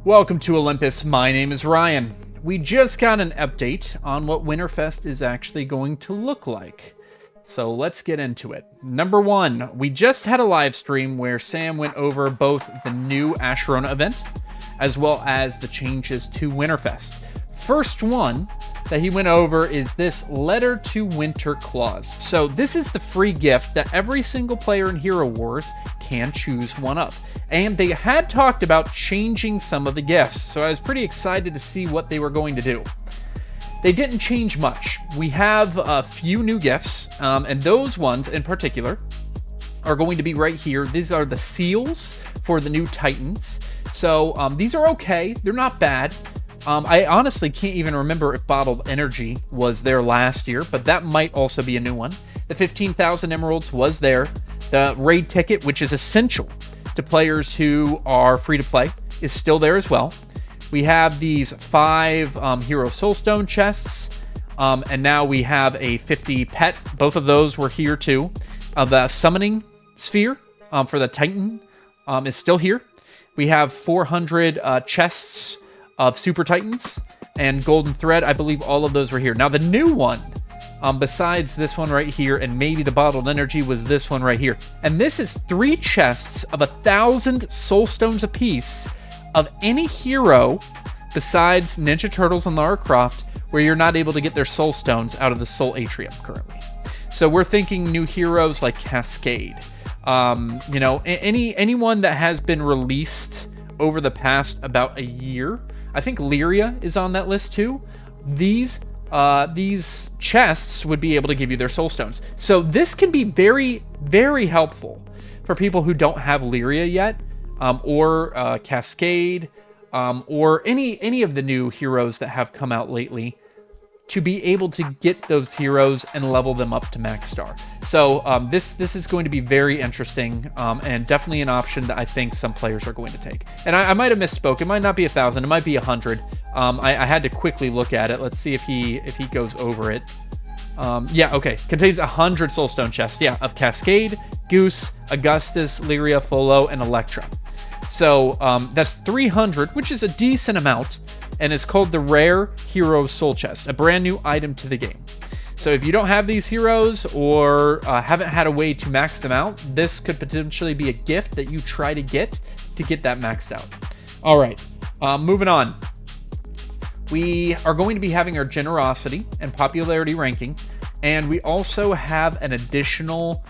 Welcome to Olympus. My name is Ryan. We just got an update on what Winterfest is actually going to look like. So let's get into it. Number one, we just had a live stream where Sam went over both the new Asherona event as well as the changes to Winterfest. First one that he went over is this letter to Winter Claus. So this is the free gift that every single player in Hero Wars can choose one of. And they had talked about changing some of the gifts, so I was pretty excited to see what they were going to do. They didn't change much. We have a few new gifts, and those ones in particular are going to be right here. These are the seals for the new Titans. So these are okay. They're not bad. I honestly can't even remember if Bottled Energy was there last year, but that might also be a new one. The 15,000 emeralds was there. The raid ticket, which is essential to players who are free to play, is still there as well. We have these 5 Hero Soulstone chests, and now we have a 50 pet. Both of those were here too. The Summoning Sphere for the Titan is still here. We have 400 chests of Super Titans and Golden Thread. I believe all of those were here. Now the new one, besides this one right here and maybe the Bottled Energy, was this one right here. And this is 3 chests of 1,000 Soulstones apiece of any hero besides Ninja Turtles and Lara Croft where you're not able to get their Soulstones out of the Soul Atrium currently. So we're thinking new heroes like Cascade. Anyone that has been released over the past about a year. I think Lyria is on that list too. These chests would be able to give you their Soulstones. So this can be very, very helpful for people who don't have Lyria yet, or Cascade, or any of the new heroes that have come out lately, to be able to get those heroes and level them up to max star. So this is going to be very interesting, and definitely an option that I think some players are going to take. And I might have misspoke. It might not be 1,000. It might be 100. I had to quickly look at it. Let's see if he goes over it. Yeah, okay. Contains 100 Soulstone chests. Yeah, of Cascade, Goose, Augustus, Lyria, Folo, and Electra. So that's 300, which is a decent amount, and it's called the Rare Hero Soul Chest, a brand new item to the game. So if you don't have these heroes or haven't had a way to max them out, this could potentially be a gift that you try to get that maxed out. All right, moving on. We are going to be having our generosity and popularity ranking, and we also have an additional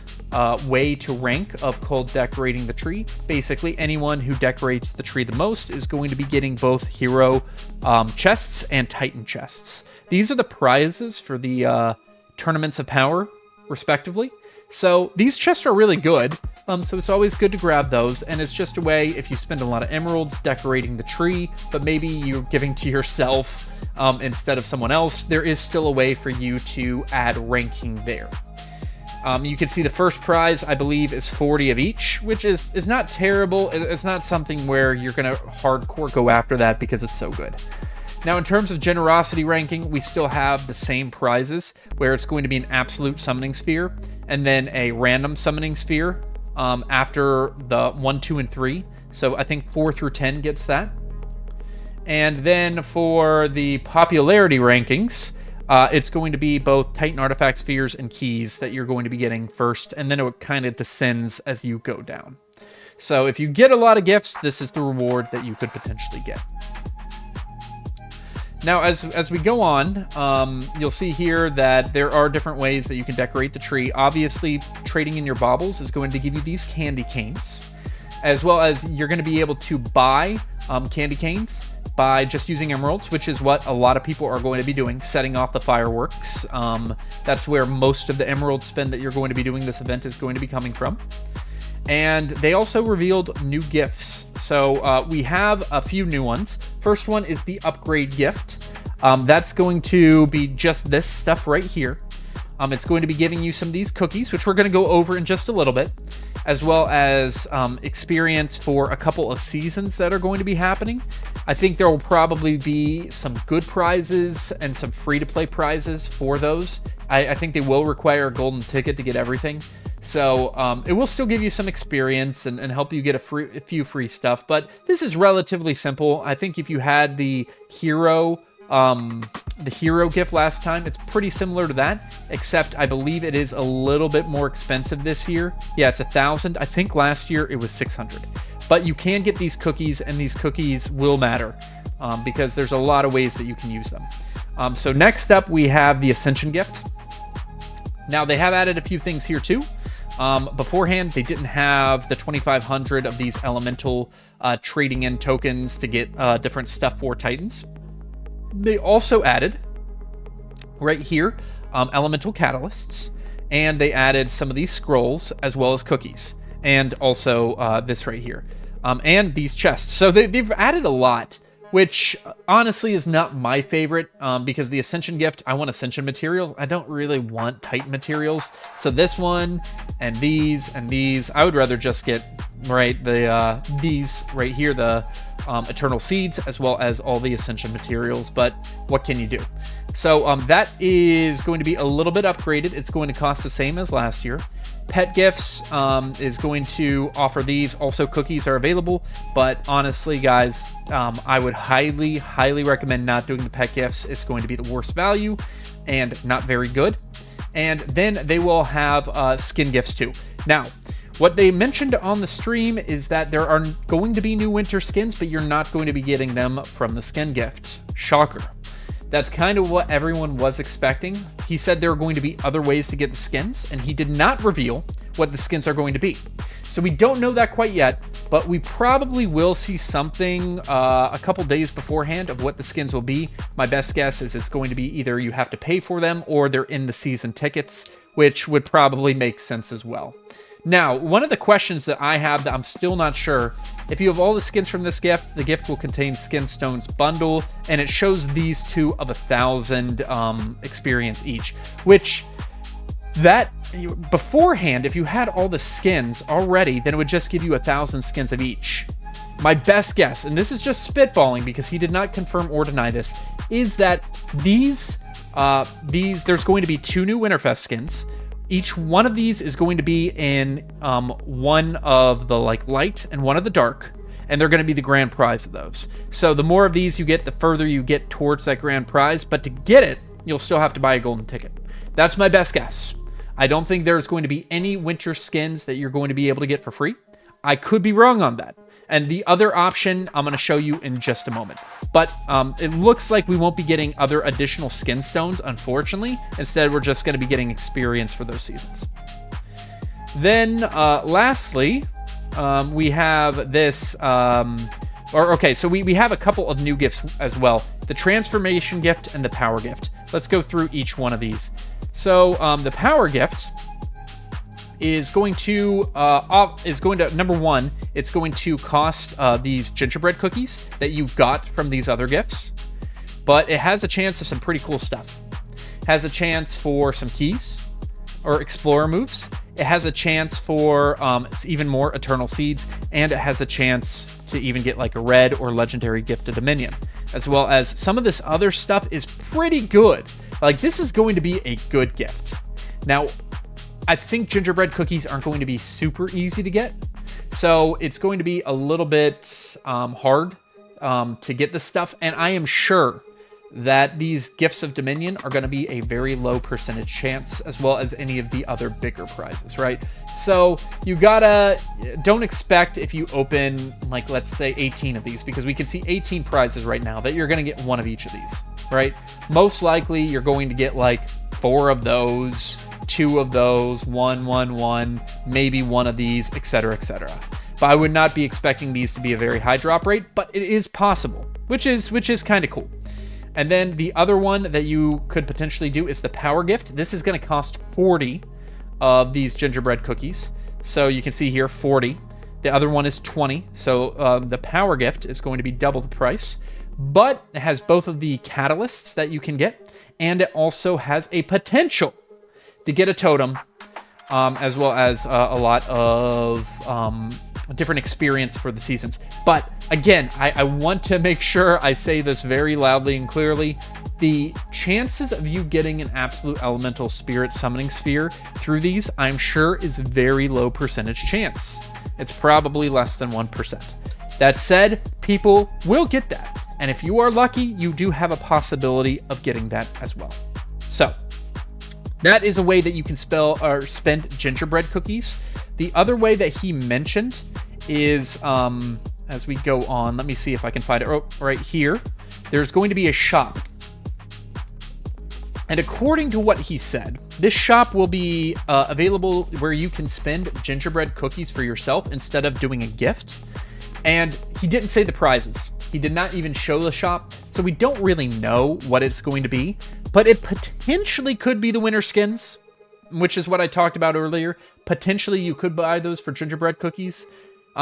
way to rank called decorating the tree. Basically, anyone who decorates the tree the most is going to be getting both hero chests and Titan chests. These are the prizes for the tournaments of power, respectively. So these chests are really good. So it's always good to grab those, and it's just a way, if you spend a lot of emeralds decorating the tree, but maybe you're giving to yourself instead of someone else, there is still a way for you to add ranking there. You can see the first prize, I believe, is 40 of each, which is not terrible. It's not something where you're going to hardcore go after that because it's so good. Now, in terms of generosity ranking, we still have the same prizes, where it's going to be an absolute summoning sphere and then a random summoning sphere after the 1, 2, and 3. So I think 4 through 10 gets that. And then for the popularity rankings, it's going to be both Titan artifact spheres and keys that you're going to be getting first, and then it kind of descends as you go down. So if you get a lot of gifts, this is the reward that you could potentially get. Now, as we go on, you'll see here that there are different ways that you can decorate the tree. Obviously, trading in your baubles is going to give you these candy canes, as well as you're going to be able to buy candy canes by just using emeralds, which is what a lot of people are going to be doing, setting off the fireworks. That's where most of the emerald spend that you're going to be doing this event is going to be coming from. And they also revealed new gifts. So we have a few new ones. First one is the upgrade gift. That's going to be just this stuff right here. It's going to be giving you some of these cookies, which we're going to go over in just a little bit, as well as experience for a couple of seasons that are going to be happening. I think there will probably be some good prizes and some free-to-play prizes for those. I think they will require a golden ticket to get everything. So it will still give you some experience and help you get a few free stuff. But this is relatively simple. I think if you had the hero gift last time, it's pretty similar to that, except I believe it is a little bit more expensive this year. Yeah, it's 1,000. I think last year it was 600. But you can get these cookies, and these cookies will matter because there's a lot of ways that you can use them. So next up, we have the Ascension gift. Now, they have added a few things here too. Beforehand, they didn't have the 2,500 of these elemental trading in tokens to get different stuff for Titans. They also added, right here, elemental catalysts, and they added some of these scrolls as well as cookies, and also this right here, and these chests. So they've added a lot, which honestly is not my favorite, because the Ascension gift, I want Ascension materials. I don't really want Titan materials. So this one and these, I would rather just get these right here, the Eternal Seeds, as well as all the Ascension materials. But what can you do? So that is going to be a little bit upgraded. It's going to cost the same as last year. Pet gifts is going to offer these. Also, cookies are available. But honestly, guys, I would highly recommend not doing the pet gifts. It's going to be the worst value and not very good. And then they will have skin gifts too. Now, what they mentioned on the stream is that there are going to be new winter skins, but you're not going to be getting them from the skin gift. Shocker. That's kind of what everyone was expecting. He said there are going to be other ways to get the skins, and he did not reveal what the skins are going to be. So we don't know that quite yet, but we probably will see something a couple days beforehand of what the skins will be. My best guess is it's going to be either you have to pay for them or they're in the season tickets, which would probably make sense as well. Now, one of the questions that I have that I'm still not sure, if you have all the skins from this gift, the gift will contain Skin Stones bundle, and it shows these two of 1,000 experience each, which that beforehand, if you had all the skins already, then it would just give you 1,000 skins of each. My best guess, and this is just spitballing because he did not confirm or deny this, is that these there's going to be 2 new Winterfest skins. Each one of these is going to be in one of the light and one of the dark, and they're going to be the grand prize of those. So the more of these you get, the further you get towards that grand prize. But to get it, you'll still have to buy a golden ticket. That's my best guess. I don't think there's going to be any winter skins that you're going to be able to get for free. I could be wrong on that. And the other option I'm going to show you in just a moment. But it looks like we won't be getting other additional skin stones, unfortunately. Instead, we're just going to be getting experience for those seasons. Then, lastly, we have this... so we have a couple of new gifts as well. The Transformation gift and the Power gift. Let's go through each one of these. So, the Power gift is going to number one, it's going to cost these gingerbread cookies that you got from these other gifts, but it has a chance of some pretty cool stuff. It has a chance for some keys or explorer moves. It has a chance for even more Eternal Seeds, and it has a chance to even get like a red or legendary gift of Dominion, as well as some of this other stuff is pretty good. Like, this is going to be a good gift. Now, I think gingerbread cookies aren't going to be super easy to get, so it's going to be a little bit hard to get this stuff, and I am sure that these gifts of Dominion are going to be a very low percentage chance, as well as any of the other bigger prizes, right? So you don't expect, if you open, like, let's say 18 of these, because we can see 18 prizes right now, that you're going to get one of each of these, right? Most likely you're going to get like 4 of those, 2 of those, 1, maybe 1 of these, etc., etc. But I would not be expecting these to be a very high drop rate, but it is possible, which is kind of cool. And then the other one that you could potentially do is the Power gift. This is going to cost 40 of these gingerbread cookies. So you can see here 40. The other one is 20. So the Power gift is going to be double the price. But it has both of the catalysts that you can get, and it also has a potential to get a totem, as well as a lot of different experience for the seasons. But again, I want to make sure I say this very loudly and clearly. the chances of you getting an absolute elemental spirit summoning sphere through these, I'm sure, is very low percentage chance. It's probably less than 1%. That said, people will get that. And if you are lucky, you do have a possibility of getting that as well. So that is a way that you can spend gingerbread cookies. The other way that he mentioned is, as we go on, let me see if I can find it. Oh, right here. There's going to be a shop. And according to what he said, this shop will be available where you can spend gingerbread cookies for yourself instead of doing a gift. And he didn't say the prizes. He did not even show the shop, so we don't really know what it's going to be. But it potentially could be the winter skins, which is what I talked about earlier. Potentially you could buy those for gingerbread cookies.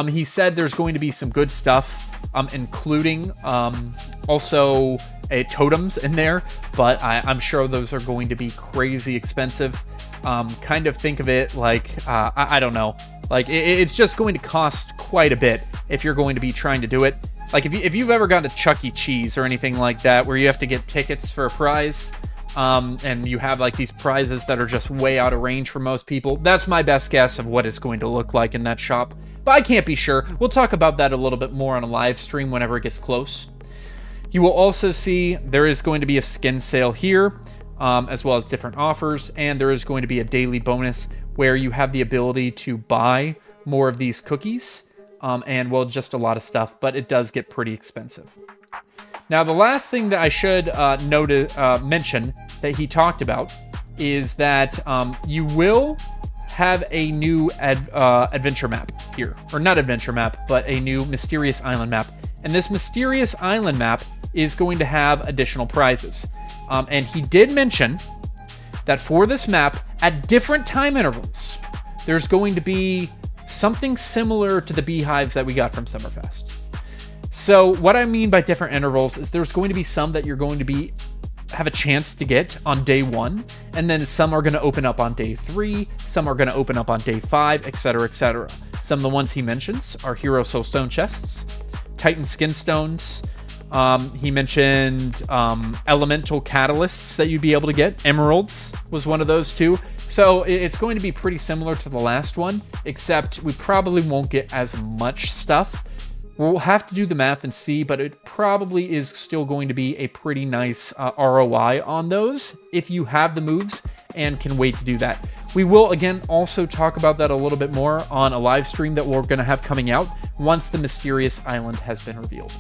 He said there's going to be some good stuff, including also totems in there, but I'm sure those are going to be crazy expensive. Kind of think of it like, I don't know, like it's just going to cost quite a bit if you're going to be trying to do it. Like if you've ever gone to Chuck E. Cheese or anything like that, where you have to get tickets for a prize, and you have like these prizes that are just way out of range for most people, that's my best guess of what it's going to look like in that shop. But I can't be sure. We'll talk about that a little bit more on a live stream whenever it gets close. You will also see there is going to be a skin sale here, as well as different offers, and there is going to be a daily bonus where you have the ability to buy more of these cookies, and well, just a lot of stuff, but it does get pretty expensive. Now, the last thing that I should mention that he talked about is that you will have a new adventure map here, or not adventure map, but a new mysterious island map. And this mysterious island map is going to have additional prizes. And he did mention that for this map, at different time intervals, there's going to be something similar to the beehives that we got from Summerfest. So what I mean by different intervals is there's going to be some that you're going to have a chance to get on day 1, and then some are going to open up on day 3, some are going to open up on day 5, etc., etc. Some of the ones he mentions are Hero Soul Stone chests, Titan Skin Stones. He mentioned elemental catalysts that you'd be able to get. Emeralds was one of those too. So it's going to be pretty similar to the last one, except we probably won't get as much stuff. We'll have to do the math and see, but it probably is still going to be a pretty nice ROI on those if you have the moves and can wait to do that. We will, again, also talk about that a little bit more on a live stream that we're going to have coming out once the mysterious island has been revealed.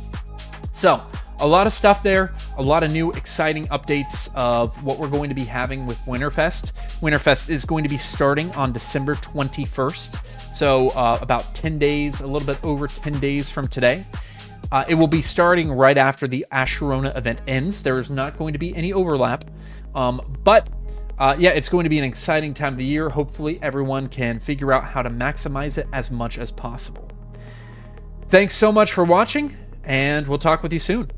So, a lot of stuff there, a lot of new exciting updates of what we're going to be having with Winterfest. Winterfest is going to be starting on December 21st. So about 10 days, a little bit over 10 days from today. It will be starting right after the Asherona event ends. There is not going to be any overlap. But it's going to be an exciting time of the year. Hopefully everyone can figure out how to maximize it as much as possible. Thanks so much for watching, and we'll talk with you soon.